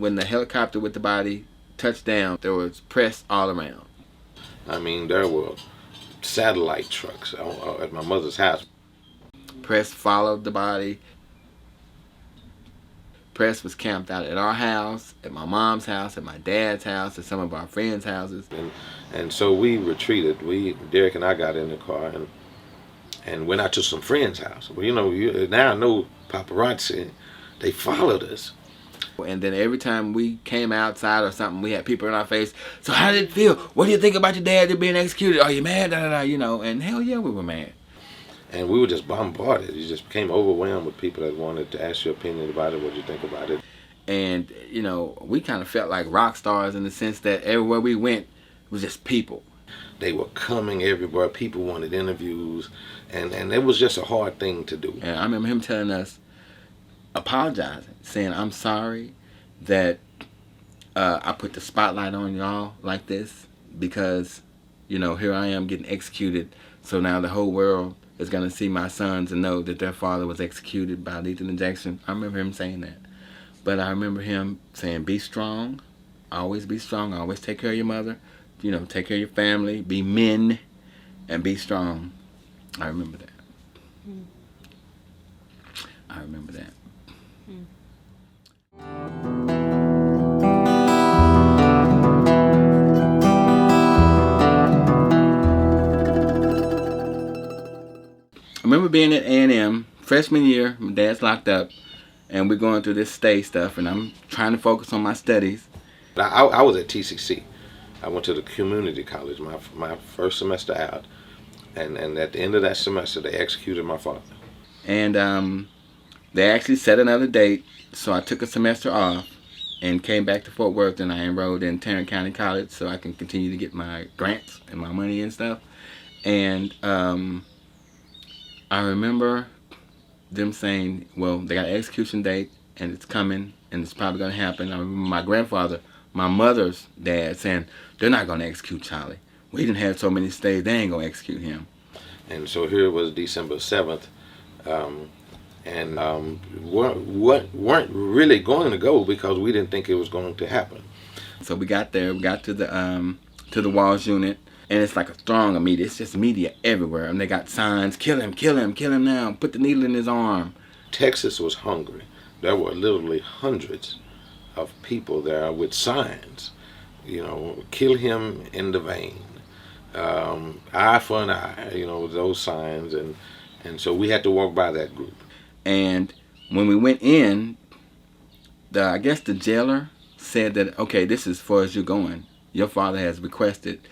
when the helicopter with the body touched down, there was press all around. I mean, there were satellite trucks at my mother's house. Press followed the body. Press was camped out at our house, at my mom's house, at my dad's house, at some of our friends' houses. And so we retreated. Derek and I got in the car and went out to some friends' house. Well, now I know paparazzi, they followed us. And then every time we came outside or something, we had people in our face. So how did it feel? What do you think about your dad being executed? Are you mad? And hell yeah, we were mad. And we were just bombarded. You just became overwhelmed with people that wanted to ask your opinion about it, what you think about it. And, we kind of felt like rock stars in the sense that everywhere we went, it was just people. They were coming everywhere. People wanted interviews. And it was just a hard thing to do. And I remember him telling us, apologizing, saying, I'm sorry that I put the spotlight on y'all like this because, here I am getting executed. So now the whole world is going to see my sons and know that their father was executed by lethal injection. I remember him saying that. But I remember him saying, be strong. Always be strong. Always take care of your mother. Take care of your family. Be men and be strong. I remember that. I remember that. I remember being at A&M freshman year. My dad's locked up, and we're going through this stay stuff, and I'm trying to focus on my studies. I was at TCC. I went to the community college my first semester out, and at the end of that semester, they executed my father. And they actually set another date, so I took a semester off and came back to Fort Worth, and I enrolled in Tarrant County College so I can continue to get my grants and my money and stuff. And I remember them saying, well, they got an execution date, and it's coming, and it's probably going to happen. I remember my grandfather, my mother's dad, saying, they're not going to execute Charlie. We didn't have so many stays, they ain't going to execute him. And so here it was December 7th, weren't really going to go because we didn't think it was going to happen. So we got there, we got to the Walls unit, and it's like a throng of media. It's just media everywhere, and they got signs, kill him, kill him, kill him now, put the needle in his arm. Texas was hungry. There were literally hundreds of people there with signs, kill him in the vein, eye for an eye, those signs, and so we had to walk by that group. And when we went in, I guess the jailer said that, okay, this is as far as you're going. Your father has requested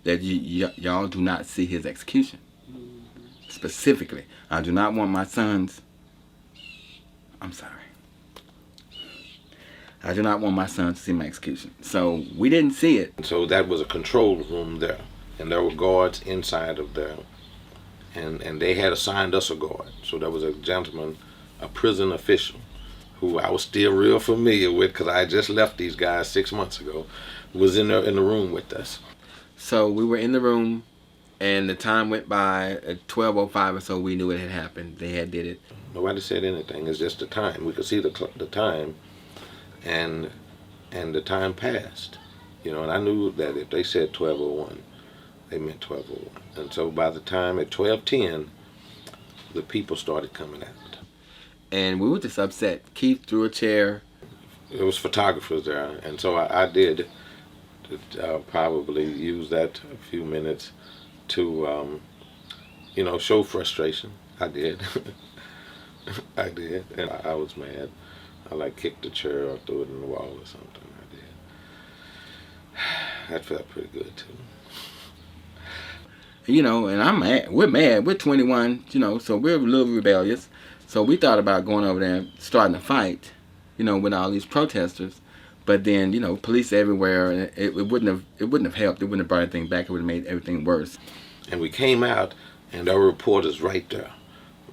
that y'all do not see his execution. Specifically, I do not want my sons, I do not want my sons to see my execution. So we didn't see it. So that was a control room there, and there were guards inside of there, and they had assigned us a guard. So there was a gentleman, a prison official, who I was still real familiar with because I had just left these guys 6 months ago, was in the room with us. So we were in the room, and the time went by at 12:05 or so. We knew it had happened. They had did it. Nobody said anything. It's just the time. We could see the time, and the time passed. And I knew that if they said 12:01, they meant 12:01. And so by the time at 12:10, the people started coming out. And we were just upset. Keith threw a chair. There was photographers there, and so I did probably use that a few minutes to, show frustration. I did. I did, and I was mad. I kicked the chair or threw it in the wall or something. I did. That felt pretty good too. And I'm mad. We're mad. We're 21, so we're a little rebellious. So we thought about going over there and starting a fight, with all these protesters. But then, police everywhere, and it wouldn't have helped. It wouldn't have brought anything back. It would have made everything worse. And we came out, and there were reporters right there.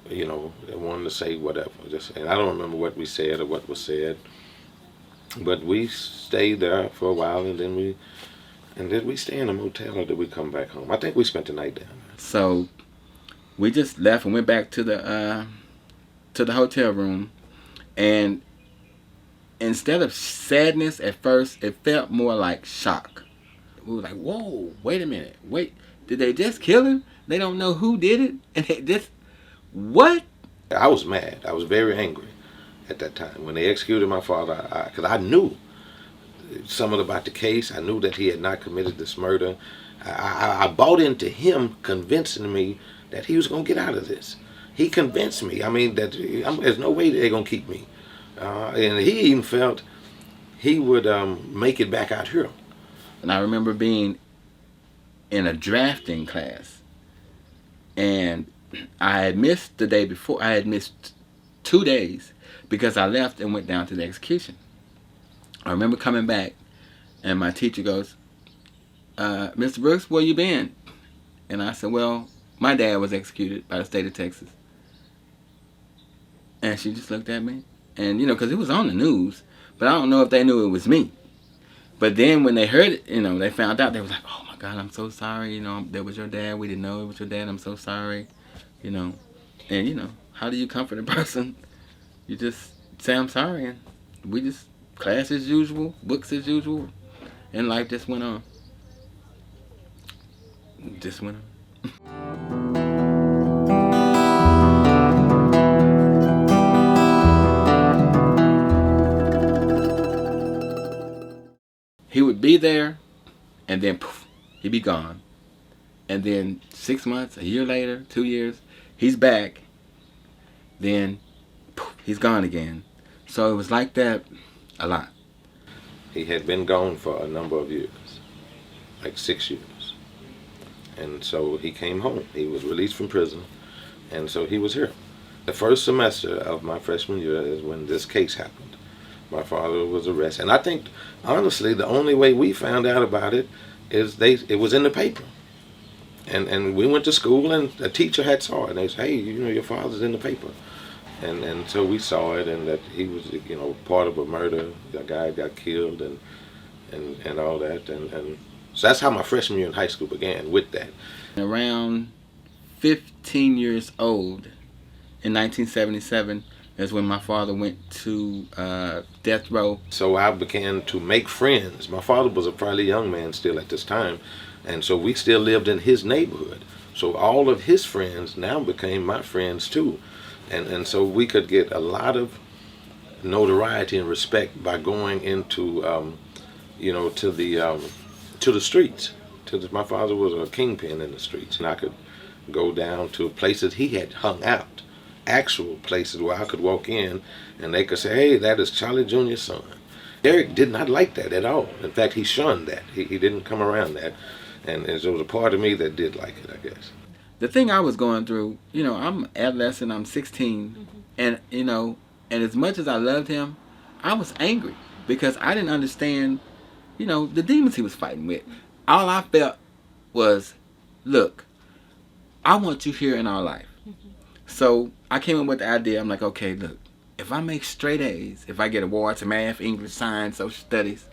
They wanted to say whatever. And I don't remember what we said or what was said. But we stayed there for a while, and then did we stay in a motel or did we come back home? I think we spent the night down there. So we just left and went back to the hotel room, and instead of sadness at first, it felt more like shock. We were like, whoa, wait a minute. Wait, did they just kill him? They don't know who did it? And they just, what? I was mad. I was very angry at that time when they executed my father, because I knew something about the case. I knew that he had not committed this murder. I bought into him convincing me that he was going to get out of this. He convinced me. I mean, that there's no way they're going to keep me. And he even felt he would make it back out here. And I remember being in a drafting class, and I had missed the day before. I had missed 2 days because I left and went down to the execution. I remember coming back, and my teacher goes, Mr. Brooks, where you been? And I said, well, my dad was executed by the state of Texas. And she just looked at me. And, you know, because it was on the news, but I don't know if they knew it was me. But then when they heard it, you know, they found out, they was like, oh my God, I'm so sorry. You know, that was your dad. We didn't know it was your dad. I'm so sorry. You know, and, you know, how do you comfort a person? You just say, I'm sorry. And we just, class as usual, books as usual. And life just went on. Just went on. He would be there, and then poof, he'd be gone. And then 6 months, a year later, 2 years, he's back. Then poof, he's gone again. So it was like that a lot. He had been gone for a number of years, like 6 years. And so he came home. He was released from prison, and so he was here. The first semester of my freshman year is when this case happened. My father was arrested. And I think, honestly, the only way we found out about it is it was in the paper. And we went to school, and a teacher had saw it. And they said, hey, you know, your father's in the paper. And so we saw it, and that he was, you know, part of a murder. A guy got killed and all that. And so that's how my freshman year in high school began, with that. Around 15 years old, in 1977, is when my father went to death row. So I began to make friends. My father was a fairly young man still at this time, and so we still lived in his neighborhood. So all of his friends now became my friends too. And so we could get a lot of notoriety and respect by going into, you know, to the streets. My father was a kingpin in the streets, and I could go down to places he had hung out. Actual places where I could walk in and they could say, hey, that is Charlie Jr.'s son. Derek did not like that at all. In fact, he shunned that. He didn't come around that. And there was a part of me that did like it, I guess. The thing I was going through, you know, I'm adolescent, I'm 16, and, you know, and as much as I loved him, I was angry because I didn't understand, you know, the demons he was fighting with. All I felt was, look, I want you here in our life. So I came up with the idea. I'm like, okay, look, if I make straight A's, if I get awards in math, English, science, social studies,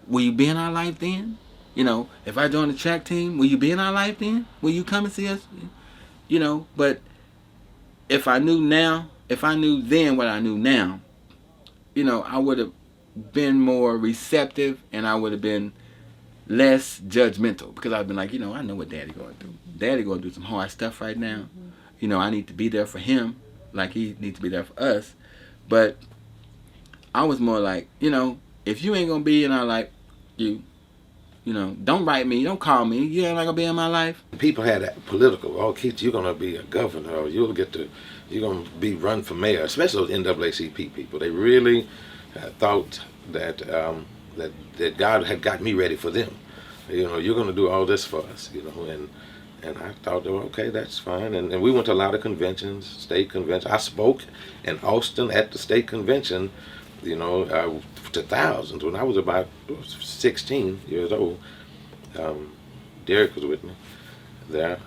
will you be in our life then? You know, if I join the track team, will you be in our life then? Will you come and see us? You know, but if I knew then what I knew now, you know, I would have been more receptive, and I would have been less judgmental, because I've been like, you know, I know what Daddy going through. Daddy going through some hard stuff right now. You know, I need to be there for him like he needs to be there for us. But I was more like, you know, if you ain't going to be in our life, you know, don't write me, don't call me. You ain't not going to be in my life. People had that political, oh, Keith, you're going to be a governor, or you're going to be run for mayor, especially those NAACP people. They really thought that that God had got me ready for them. You know, you're going to do all this for us, you know, and I thought, well, okay, that's fine. And we went to a lot of conventions, state conventions. I spoke in Austin at the state convention, you know, to thousands. When I was about 16 years old, Derek was with me there.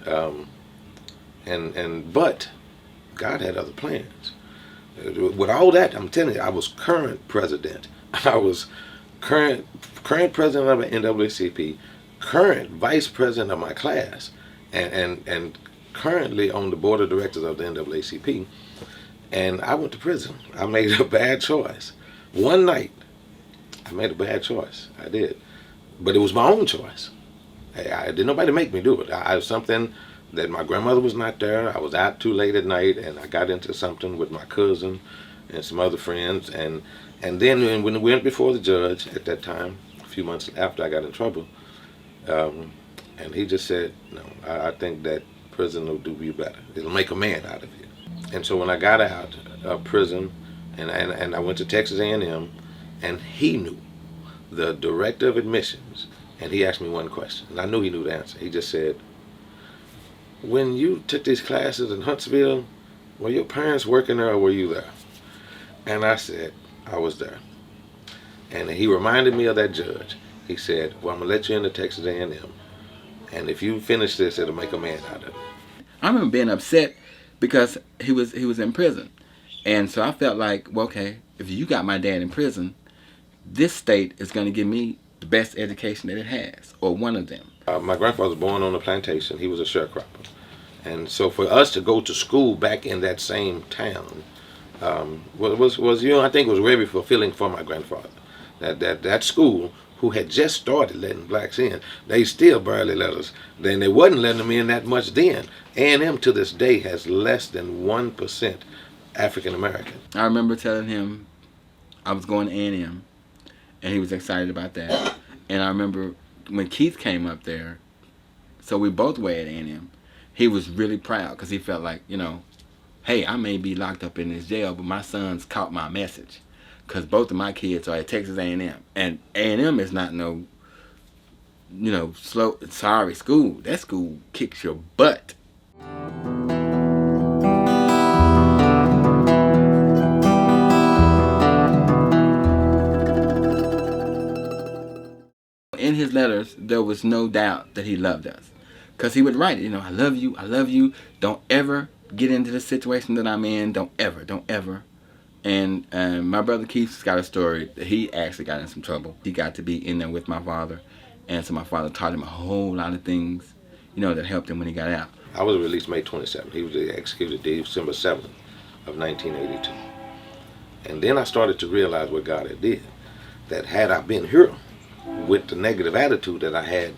But God had other plans. With all that, I'm telling you, I was current president. I was current president of the NAACP, current vice president of my class, and currently on the board of directors of the NAACP. And I went to prison. I made a bad choice. One night, I made a bad choice. I did. But it was my own choice. Didn't nobody make me do it. I was something that my grandmother was not there. I was out too late at night, and I got into something with my cousin and some other friends. And then when we went before the judge at that time, a few months after I got in trouble, and he just said, no, I think that prison will do you better. It'll make a man out of you. And so when I got out of prison, and I went to Texas A&M, and he knew, the director of admissions, and he asked me one question, and I knew he knew the answer. He just said, when you took these classes in Huntsville, were your parents working there or were you there? And I said, I was there. And he reminded me of that judge. He said, well, I'm going to let you into Texas A&M, and if you finish this, it'll make a man out of you. I remember being upset because he was in prison. And so I felt like, well, okay, if you got my dad in prison, this state is going to give me the best education that it has, or one of them. My grandfather was born on a plantation. He was a sharecropper. And so for us to go to school back in that same town was you know, I think it was very fulfilling for my grandfather. That school, who had just started letting blacks in, they still barely let us. Then they wasn't letting them in that much then. A&M to this day has less than 1% African American. I remember telling him I was going to A&M, and he was excited about that. And I remember when Keith came up there, so we both were at A&M, he was really proud because he felt like, you know, hey, I may be locked up in this jail, but my sons caught my message. Because both of my kids are at Texas A&M. And A&M is not no, you know, sorry school. That school kicks your butt. In his letters, there was no doubt that he loved us. Because he would write, you know, I love you. Don't ever get into the situation that I'm in. Don't ever. And my brother Keith's got a story that he actually got in some trouble. He got to be in there with my father. And so my father taught him a whole lot of things, you know, that helped him when he got out. I was released May 27th. He was executed December 7th of 1982. And then I started to realize what God had did. That had I been here with the negative attitude that I had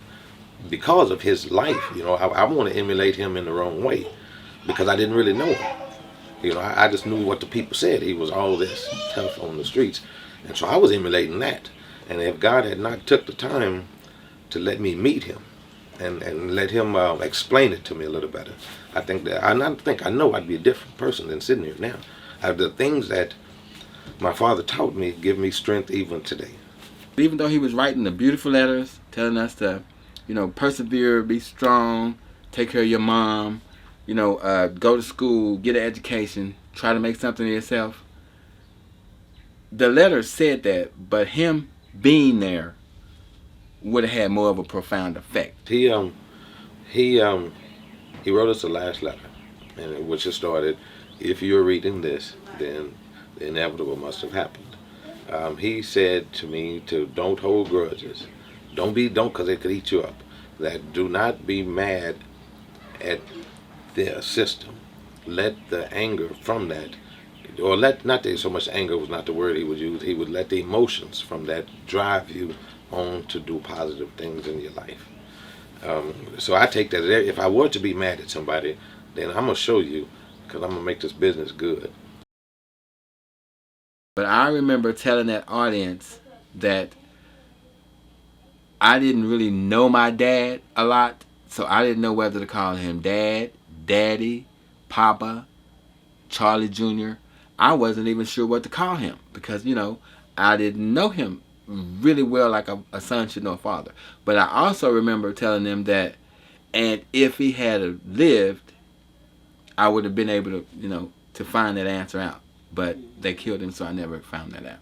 because of his life, you know, I want to emulate him in the wrong way because I didn't really know him. You know, I just knew what the people said. He was all this tough on the streets. And so I was emulating that. And if God had not took the time to let me meet him and let him explain it to me a little better, I know I'd be a different person than sitting here now. The things that my father taught me give me strength even today. Even though he was writing the beautiful letters, telling us to, you know, persevere, be strong, take care of your mom, you know, go to school, get an education, try to make something of yourself. The letter said that, but him being there would have had more of a profound effect. He wrote us the last letter, and which has started, if you're reading this, then the inevitable must have happened. He said to me to don't hold grudges. Don't because it could eat you up. That do not be mad at the system. Let the anger from that, or not so much anger was not the word he would use. He would let the emotions from that drive you on to do positive things in your life. So I take that if I were to be mad at somebody, then I'm gonna show you because I'm gonna make this business good. But I remember telling that audience that I didn't really know my dad a lot, so I didn't know whether to call him Dad, Daddy, Papa, Charlie Jr. I wasn't even sure what to call him because, you know, I didn't know him really well like a son should know a father. But I also remember telling them that, and if he had lived, I would have been able to, you know, to find that answer out. But they killed him, so I never found that out.